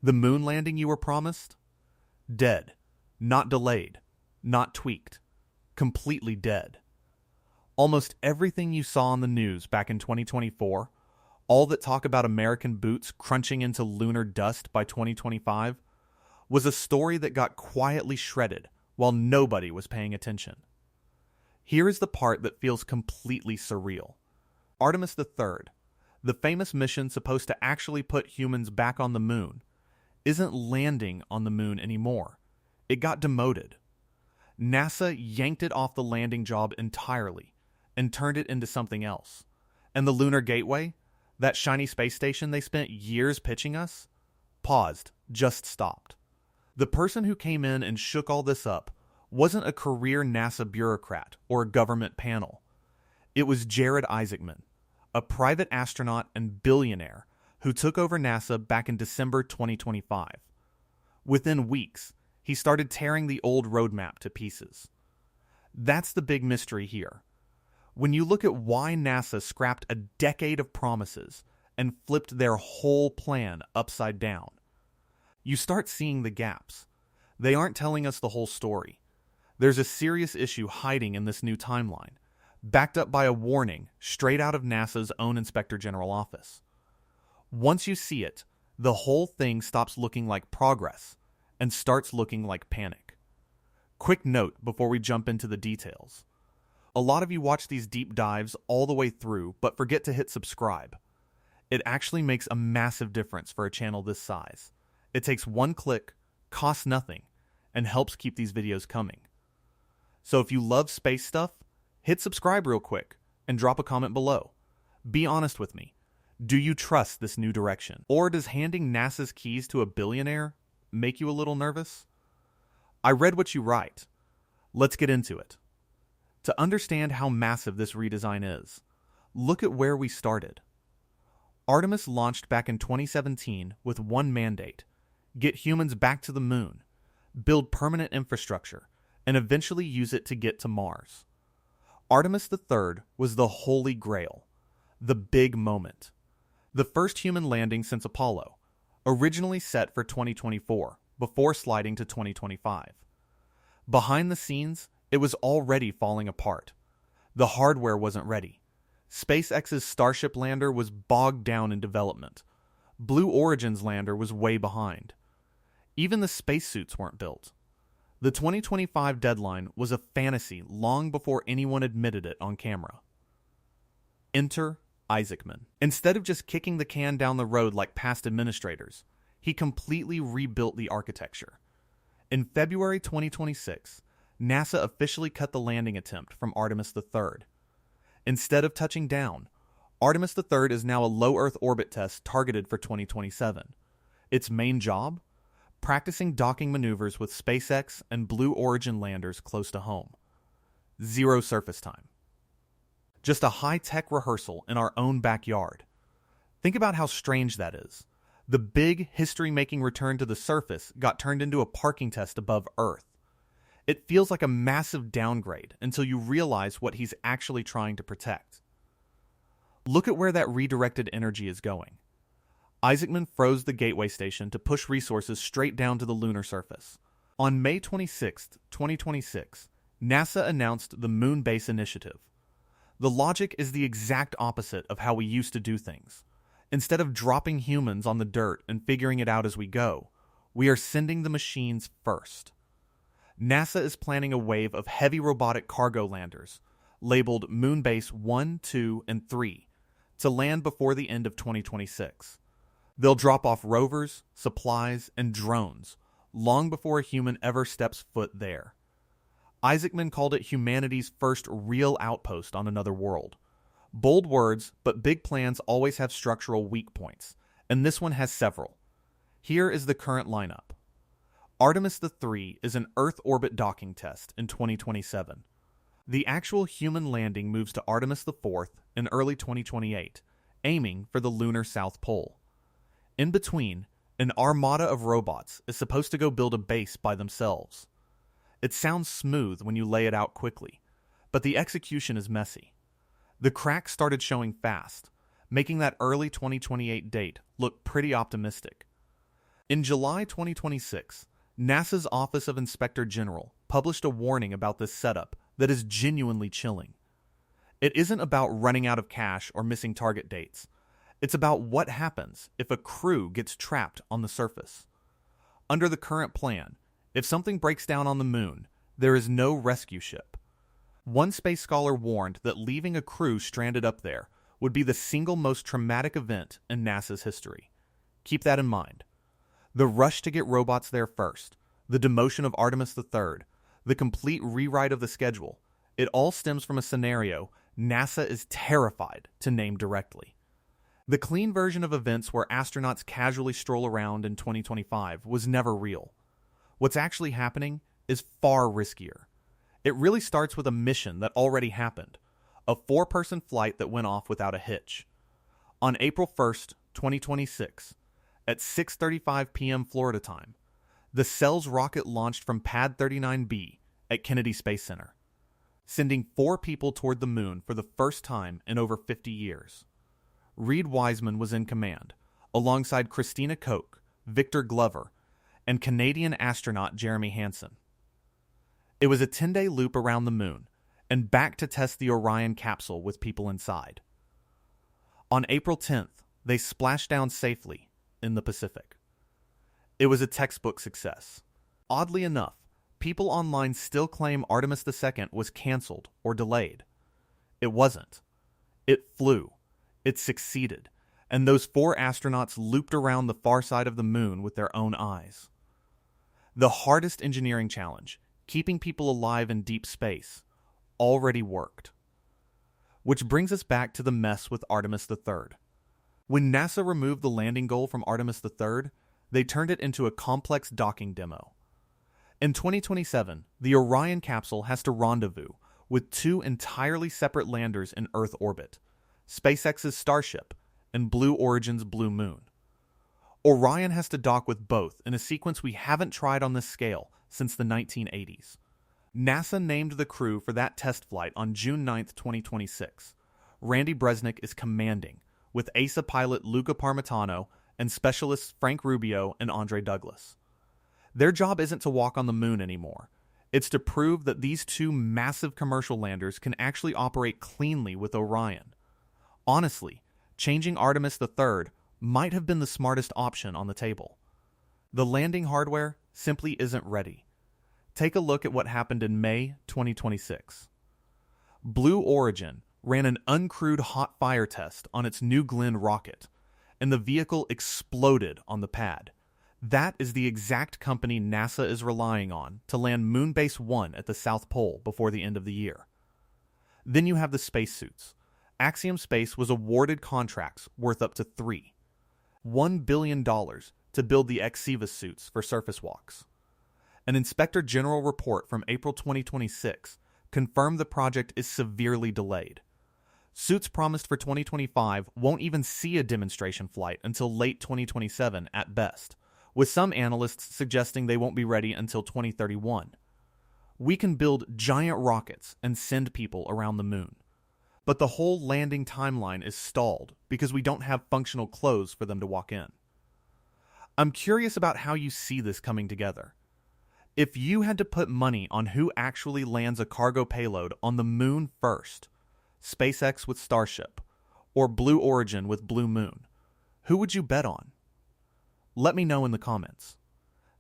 The moon landing you were promised? Dead. Not delayed. Not tweaked. Completely dead. Almost everything you saw on the news back in 2024, all that talk about American boots crunching into lunar dust by 2025, was a story that got quietly shredded while nobody was paying attention. Here is the part that feels completely surreal. Artemis III, the famous mission supposed to actually put humans back on the moon, isn't landing on the moon anymore. It got demoted. NASA yanked it off the landing job entirely and turned it into something else. And the Lunar Gateway, that shiny space station they spent years pitching us, paused, just stopped. The person who came in and shook all this up wasn't a career NASA bureaucrat or a government panel. It was Jared Isaacman, a private astronaut and billionaire who took over NASA back in December 2025. Within weeks, he started tearing the old roadmap to pieces. That's the big mystery here. When you look at why NASA scrapped a decade of promises and flipped their whole plan upside down, you start seeing the gaps. They aren't telling us the whole story. There's a serious issue hiding in this new timeline, backed up by a warning straight out of NASA's own Inspector General office. Once you see it, the whole thing stops looking like progress and starts looking like panic. Quick note before we jump into the details. A lot of you watch these deep dives all the way through but forget to hit subscribe. It actually makes a massive difference for a channel this size. It takes one click, costs nothing, and helps keep these videos coming. So if you love space stuff, hit subscribe real quick and drop a comment below. Be honest with me. Do you trust this new direction? Or does handing NASA's keys to a billionaire make you a little nervous? I read what you write. Let's get into it. To understand how massive this redesign is, look at where we started. Artemis launched back in 2017 with one mandate: get humans back to the moon, build permanent infrastructure, and eventually use it to get to Mars. Artemis III was the holy grail, the big moment. The first human landing since Apollo, originally set for 2024, before sliding to 2025. Behind the scenes, it was already falling apart. The hardware wasn't ready. SpaceX's Starship lander was bogged down in development. Blue Origin's lander was way behind. Even the spacesuits weren't built. The 2025 deadline was a fantasy long before anyone admitted it on camera. Enter Isaacman. Instead of just kicking the can down the road like past administrators, he completely rebuilt the architecture. In February 2026, NASA officially cut the landing attempt from Artemis III. Instead of touching down, Artemis III is now a low Earth orbit test targeted for 2027. Its main job? Practicing docking maneuvers with SpaceX and Blue Origin landers close to home. Zero surface time. Just a high-tech rehearsal in our own backyard. Think about how strange that is. The big, history-making return to the surface got turned into a parking test above Earth. It feels like a massive downgrade until you realize what he's actually trying to protect. Look at where that redirected energy is going. Isaacman froze the Gateway station to push resources straight down to the lunar surface. On May 26, 2026, NASA announced the Moon Base Initiative. The logic is the exact opposite of how we used to do things. Instead of dropping humans on the dirt and figuring it out as we go, we are sending the machines first. NASA is planning a wave of heavy robotic cargo landers, labeled Moonbase 1, 2, and 3, to land before the end of 2026. They'll drop off rovers, supplies, and drones long before a human ever steps foot there. Isaacman called it humanity's first real outpost on another world. Bold words, but big plans always have structural weak points, and this one has several. Here is the current lineup. Artemis III is an Earth orbit docking test in 2027. The actual human landing moves to Artemis IV in early 2028, aiming for the lunar South Pole. In between, an armada of robots is supposed to go build a base by themselves. It sounds smooth when you lay it out quickly, but the execution is messy. The cracks started showing fast, making that early 2028 date look pretty optimistic. In July 2026, NASA's Office of Inspector General published a warning about this setup that is genuinely chilling. It isn't about running out of cash or missing target dates. It's about what happens if a crew gets trapped on the surface. Under the current plan, if something breaks down on the moon, there is no rescue ship. One space scholar warned that leaving a crew stranded up there would be the single most traumatic event in NASA's history. Keep that in mind. The rush to get robots there first, the demotion of Artemis III, the complete rewrite of the schedule, it all stems from a scenario NASA is terrified to name directly. The clean version of events where astronauts casually stroll around in 2025 was never real. What's actually happening is far riskier. It really starts with a mission that already happened, a 4-person flight that went off without a hitch. On April 1st, 2026, at 6:35 p.m. Florida time, the CELS rocket launched from Pad 39B at Kennedy Space Center, sending 4 people toward the moon for the first time in over 50 years. Reed Wiseman was in command, alongside Christina Koch, Victor Glover, and Canadian astronaut Jeremy Hansen. It was a 10-day loop around the moon and back to test the Orion capsule with people inside. On April 10th, they splashed down safely in the Pacific. It was a textbook success. Oddly enough, people online still claim Artemis II was canceled or delayed. It wasn't. It flew. It succeeded. And those 4 astronauts looped around the far side of the moon with their own eyes. The hardest engineering challenge, keeping people alive in deep space, already worked. Which brings us back to the mess with Artemis III. When NASA removed the landing goal from Artemis III, they turned it into a complex docking demo. In 2027, the Orion capsule has to rendezvous with 2 entirely separate landers in Earth orbit, SpaceX's Starship and Blue Origin's Blue Moon. Orion has to dock with both in a sequence we haven't tried on this scale since the 1980s. NASA named the crew for that test flight on June 9, 2026. Randy Bresnik is commanding, with ASA pilot Luca Parmitano and specialists Frank Rubio and Andre Douglas. Their job isn't to walk on the moon anymore. It's to prove that these 2 massive commercial landers can actually operate cleanly with Orion. Honestly, changing Artemis III might have been the smartest option on the table. The landing hardware simply isn't ready. Take a look at what happened in May 2026. Blue Origin ran an uncrewed hot fire test on its New Glenn rocket, and the vehicle exploded on the pad. That is the exact company NASA is relying on to land Moonbase 1 at the South Pole before the end of the year. Then you have the spacesuits. Axiom Space was awarded contracts worth up to $1 billion to build the Xceva suits for surface walks. An Inspector General report from April 2026 confirmed the project is severely delayed. Suits promised for 2025 won't even see a demonstration flight until late 2027 at best, with some analysts suggesting they won't be ready until 2031. We can build giant rockets and send people around the moon. But the whole landing timeline is stalled because we don't have functional clothes for them to walk in. I'm curious about how you see this coming together. If you had to put money on who actually lands a cargo payload on the moon first, SpaceX with Starship, or Blue Origin with Blue Moon, who would you bet on? Let me know in the comments.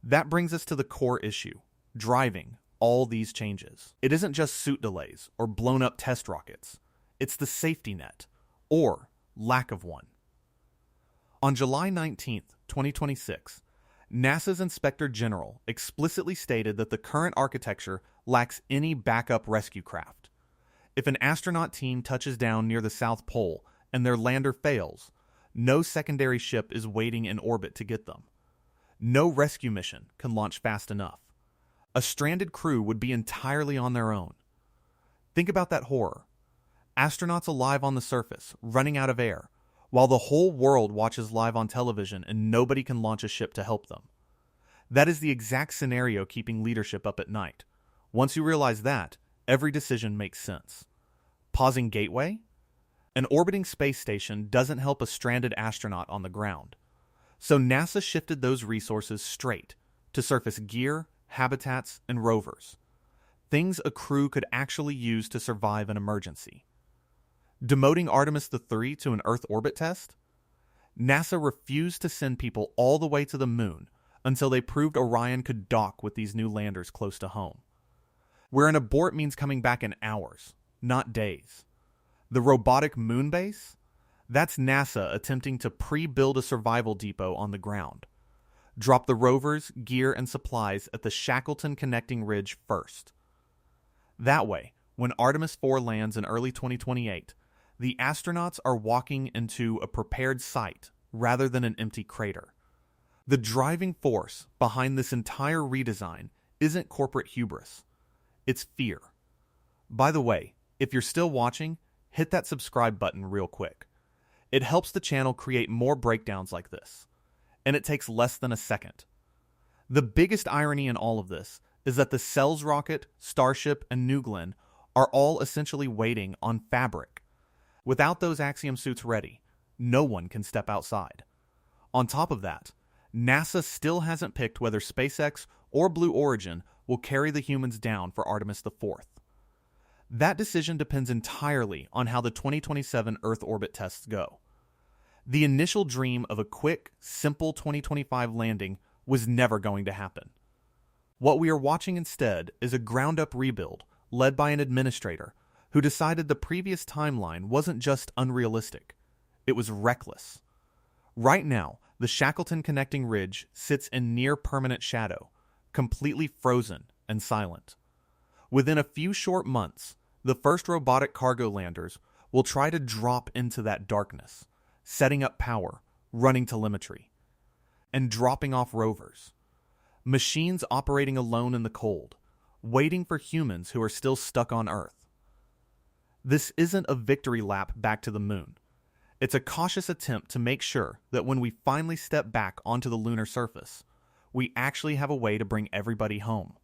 That brings us to the core issue, driving all these changes. It isn't just suit delays or blown up test rockets. It's the safety net, or lack of one. On July 19th, 2026, NASA's Inspector General explicitly stated that the current architecture lacks any backup rescue craft. If an astronaut team touches down near the South Pole and their lander fails, no secondary ship is waiting in orbit to get them. No rescue mission can launch fast enough. A stranded crew would be entirely on their own. Think about that horror. Astronauts alive on the surface, running out of air, while the whole world watches live on television and nobody can launch a ship to help them. That is the exact scenario keeping leadership up at night. Once you realize that, every decision makes sense. Pausing Gateway? An orbiting space station doesn't help a stranded astronaut on the ground. So NASA shifted those resources straight to surface gear, habitats, and rovers. Things a crew could actually use to survive an emergency. Demoting Artemis III to an Earth orbit test? NASA refused to send people all the way to the moon until they proved Orion could dock with these new landers close to home. Where an abort means coming back in hours, not days. The robotic moon base? That's NASA attempting to pre-build a survival depot on the ground. Drop the rovers, gear, and supplies at the Shackleton connecting ridge first. That way, when Artemis 4 lands in early 2028, the astronauts are walking into a prepared site rather than an empty crater. The driving force behind this entire redesign isn't corporate hubris. It's fear. By the way, if you're still watching, hit that subscribe button real quick. It helps the channel create more breakdowns like this, and it takes less than a second. The biggest irony in all of this is that the CELS rocket, Starship, and New Glenn are all essentially waiting on fabric. Without those Axiom suits ready, no one can step outside. On top of that, NASA still hasn't picked whether SpaceX or Blue Origin will carry the humans down for Artemis IV. That decision depends entirely on how the 2027 Earth orbit tests go. The initial dream of a quick, simple 2025 landing was never going to happen. What we are watching instead is a ground-up rebuild led by an administrator who decided the previous timeline wasn't just unrealistic, it was reckless. Right now, the Shackleton connecting ridge sits in near-permanent shadow, completely frozen and silent. Within a few short months, the first robotic cargo landers will try to drop into that darkness, setting up power, running telemetry, and dropping off rovers. Machines operating alone in the cold, waiting for humans who are still stuck on Earth. This isn't a victory lap back to the moon. It's a cautious attempt to make sure that when we finally step back onto the lunar surface, we actually have a way to bring everybody home.